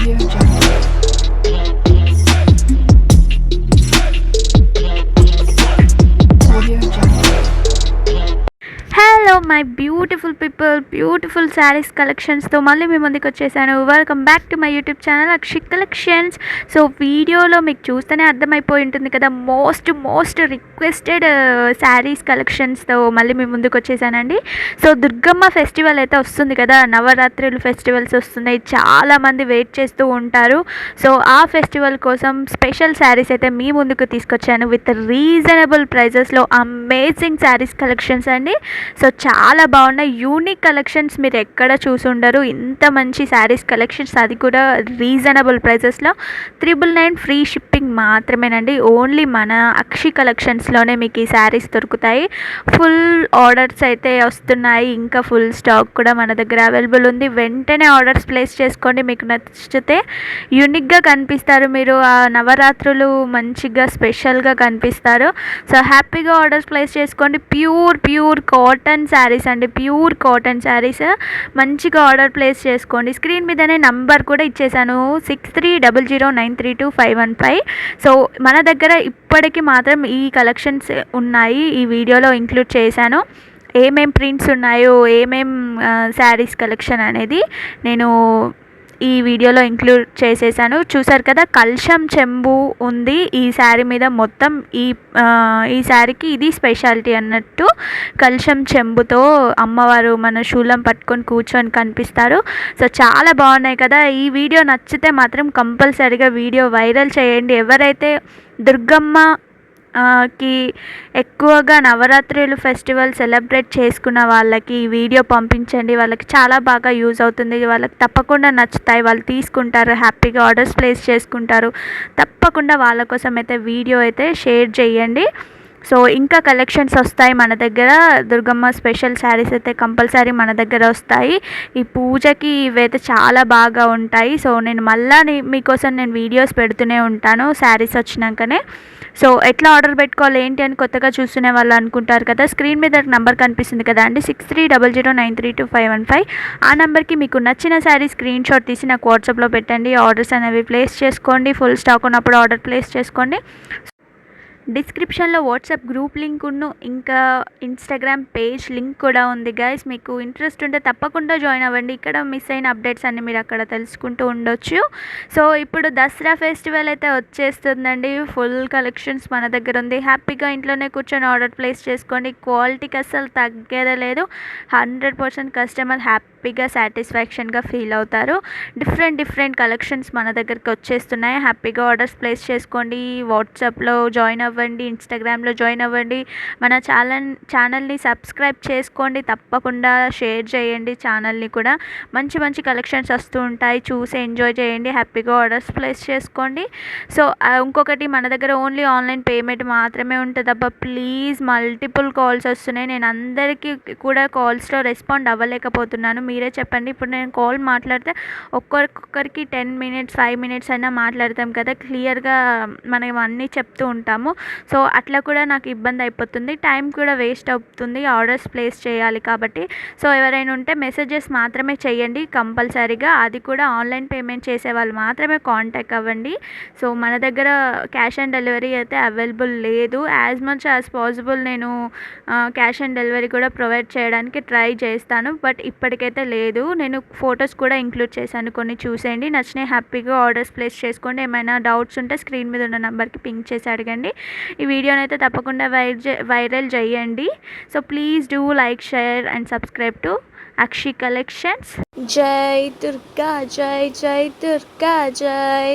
Audio Jungle. Audio Jungle. Hello my beautiful people, beautiful sarees కలెక్షన్స్తో మళ్ళీ మీ ముందుకు వచ్చేసాను. Welcome back to my YouTube channel Akshi collections. So వీడియోలో మీకు చూస్తేనే అర్థమైపోయి ఉంటుంది కదా, మోస్ట్ రిక్వెస్టెడ్ శారీస్ కలెక్షన్స్తో మళ్ళీ మీ ముందుకు వచ్చేసానండి. సో దుర్గమ్మ ఫెస్టివల్ అయితే వస్తుంది కదా, నవరాత్రులు ఫెస్టివల్స్ వస్తున్నాయి, చాలామంది వెయిట్ చేస్తూ ఉంటారు. సో ఆ ఫెస్టివల్ కోసం స్పెషల్ శారీస్ అయితే మీ ముందుకు తీసుకొచ్చాను విత్ రీజనబుల్ ప్రైజెస్లో. అమేజింగ్ శారీస్ కలెక్షన్స్ అండి. సో చాలా బాగున్నాయి, యూనిక్ కలెక్షన్స్, మీరు ఎక్కడ చూసుండరు ఇంత మంచి శారీస్ కలెక్షన్స్, అది కూడా రీజనబుల్ ప్రైజెస్లో. 999 ఫ్రీ షిప్పింగ్ మాత్రమేనండి. ఓన్లీ మన అక్షి కలెక్షన్స్లోనే మీకు ఈ శారీస్ దొరుకుతాయి. ఫుల్ ఆర్డర్స్ అయితే వస్తున్నాయి, ఇంకా ఫుల్ స్టాక్ కూడా మన దగ్గర అవైలబుల్ ఉంది. వెంటనే ఆర్డర్స్ ప్లేస్ చేసుకోండి, మీకు నచ్చితే యూనిక్గా కనిపిస్తారు మీరు, ఆ నవరాత్రులు మంచిగా స్పెషల్గా కనిపిస్తారు. సో హ్యాపీగా ఆర్డర్స్ ప్లేస్ చేసుకోండి. ప్యూర్ కాటన్ శారీస్ అండి, ప్యూర్ కాటన్ శారీస్. మంచిగా ఆర్డర్ ప్లేస్ చేసుకోండి. స్క్రీన్ మీదనే నంబర్ కూడా ఇచ్చేసాను, 6300932515. సో మన దగ్గర ఇప్పటికి మాత్రం ఈ కలెక్షన్స్ ఉన్నాయి, ఈ వీడియోలో ఇంక్లూడ్ చేశాను. ఏమేం ప్రింట్స్ ఉన్నాయో, ఏమేం శారీస్ కలెక్షన్ అనేది నేను ఈ వీడియోలో ఇంక్లూడ్ చేసేసాను. చూసారు కదా, కల్షం చెంబు ఉంది ఈ శారీ మీద మొత్తం. ఈ శారీకి ఇది స్పెషాలిటీ అన్నట్టు. కల్షం చెంబుతో అమ్మవారు మన శూలం పట్టుకొని కూర్చొని కనిపిస్తారు. సో చాలా బాగున్నాయి కదా. ఈ వీడియో నచ్చితే మాత్రం కంపల్సరీగా వీడియో వైరల్ చేయండి. ఎవరైతే దుర్గమ్మ కి ఎక్కువగా నవరాత్రులు ఫెస్టివల్ సెలబ్రేట్ చేసుకున్న వాళ్ళకి ఈ వీడియో పంపించండి, వాళ్ళకి చాలా బాగా యూజ్ అవుతుంది, వాళ్ళకి తప్పకుండా నచ్చుతాయి, వాళ్ళు తీసుకుంటారు, హ్యాపీగా ఆర్డర్స్ ప్లేస్ చేసుకుంటారు. తప్పకుండా వాళ్ళ కోసం అయితే వీడియో అయితే షేర్ చేయండి. సో ఇంకా కలెక్షన్స్ వస్తాయి మన దగ్గర, దుర్గమ్మ స్పెషల్ శారీస్ అయితే కంపల్సరీ మన దగ్గర వస్తాయి. ఈ పూజకి ఇవైతే చాలా బాగా ఉంటాయి. సో నేను మళ్ళీ మీకోసం నేను వీడియోస్ పెడుతూనే ఉంటాను శారీస్ వచ్చినాకనే. సో ఎట్లా ఆర్డర్ పెట్టుకోవాలి ఏంటి అని కొత్తగా చూస్తునే వాళ్ళు అనుకుంటారు కదా, స్క్రీన్ మీద నెంబర్ కనిపిస్తుంది కదా అండి, 6300932515. ఆ నెంబర్కి మీకు నచ్చిన శారీ స్క్రీన్ షాట్ తీసి నాకు వాట్సాప్లో పెట్టండి. ఆర్డర్స్ అనేవి ప్లేస్ చేసుకోండి, ఫుల్ స్టాక్ ఉన్నప్పుడు ఆర్డర్ ప్లేస్ చేసుకోండి. డిస్క్రిప్షన్లో వాట్సాప్ గ్రూప్ లింక్ ఇంకా ఇన్స్టాగ్రామ్ పేజ్ లింక్ కూడా ఉంది గైస్. మీకు ఇంట్రెస్ట్ ఉంటే తప్పకుండా జాయిన్ అవ్వండి. ఇక్కడ మిస్ అయిన అప్డేట్స్ అన్నీ మీరు అక్కడ తెలుసుకుంటూ ఉండొచ్చు. సో ఇప్పుడు దసరా ఫెస్టివల్ అయితే వచ్చేస్తుందండి, ఫుల్ కలెక్షన్స్ మన దగ్గర ఉంది. హ్యాపీగా ఇంట్లోనే కూర్చొని ఆర్డర్ ప్లేస్ చేసుకోండి. క్వాలిటీకి అస్సలు తగ్గేదే లేదు. 100% కస్టమర్ హ్యాపీగా సాటిస్ఫాక్షన్గా ఫీల్ అవుతారు. డిఫరెంట్ కలెక్షన్స్ మన దగ్గరికి వచ్చేస్తున్నాయి. హ్యాపీగా ఆర్డర్స్ ప్లేస్ చేసుకోండి. వాట్సాప్లో జాయిన్ అవ్వండి, ఇన్స్టాగ్రామ్లో జాయిన్ అవ్వండి, మన ఛానల్ని సబ్స్క్రైబ్ చేసుకోండి, తప్పకుండా షేర్ చేయండి ఛానల్ని కూడా. మంచి కలెక్షన్స్ వస్తూ ఉంటాయి, చూసి ఎంజాయ్ చేయండి, హ్యాపీగా ఆర్డర్స్ ప్లేస్ చేసుకోండి. సో ఇంకొకటి, మన దగ్గర ఓన్లీ ఆన్లైన్ పేమెంట్ మాత్రమే ఉంటుంది అబ్బా. ప్లీజ్, మల్టిపుల్ కాల్స్ వస్తున్నాయి, నేను అందరికీ కూడా కాల్స్లో రెస్పాండ్ అవ్వలేకపోతున్నాను. మీరే చెప్పండి, ఇప్పుడు నేను కాల్ మాట్లాడితే ఒక్కొక్కరికి 10 minutes 5 minutes అయినా మాట్లాడతాం కదా, క్లియర్గా మనం అన్నీ చెప్తూ ఉంటాము. సో అట్లా కూడా నాకు ఇబ్బంది అయిపోతుంది, టైం కూడా వేస్ట్ అవుతుంది, ఆర్డర్స్ ప్లేస్ చేయాలి కాబట్టి. సో ఎవరైనా ఉంటే మెసేజెస్ మాత్రమే చేయండి కంపల్సరీగా, అది కూడా ఆన్లైన్ పేమెంట్ చేసే వాళ్ళు మాత్రమే కాంటాక్ట్ అవ్వండి. సో మన దగ్గర క్యాష్ ఆన్ డెలివరీ అయితే అవైలబుల్ లేదు. యాజ్ మచ్ యాజ్ పాసిబుల్ నేను క్యాష్ ఆన్ డెలివరీ కూడా ప్రొవైడ్ చేయడానికి ట్రై చేస్తాను, బట్ ఇప్పటికైతే లేదు. నేను ఫొటోస్ కూడా ఇంక్లూడ్ చేశాను, కొన్ని చూసేయండి, నచ్చినాయి హ్యాపీగా ఆర్డర్స్ ప్లేస్ చేసుకోండి. ఏమైనా డౌట్స్ ఉంటే స్క్రీన్ మీద ఉన్న నెంబర్కి పింక్ చేసి అడగండి. ఈ వీడియోని అయితే తప్పకుండా వైరల్ చేయండి. So please do like, share and subscribe to Akshi collections. జై దుర్గా, జై దుర్గా, జై.